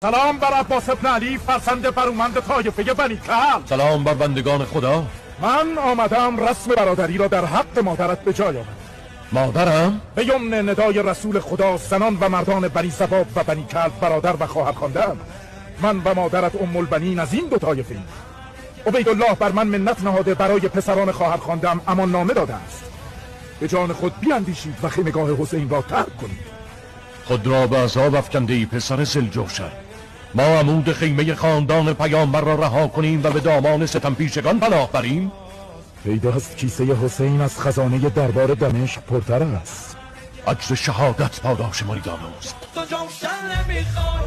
سلام بر عباس ابن علی فرزند برومند طایفه بنی کلب. سلام بر بندگان خدا. من آمدم رسم برادری را در حق مادرت به جای آورم. مادرم؟ به یمن ندای رسول خدا زنان و مردان بنی زباب و بنی کلب برادر و خواهر خواندم. من و مادرت ام البنین از این دو طایفه ایم. عبیدالله بر من منت نهاده، برای پسران خواهر خواندم امان نامه داده است. به جان خود بیاندیشید و خیمگاه حسین را ترک کنید. خود را به عذاب افکنده ای پسر ذوالجوشن. ما عمود خیمه خاندان پیامبر را رها کنیم و به دامان ستم پیشگان پناه بریم؟ پیداست کیسه حسین از خزانه دربار دمشق پرتر است. اجر شهادت پاداش مریدان اوست. تو جوشن نمیخوای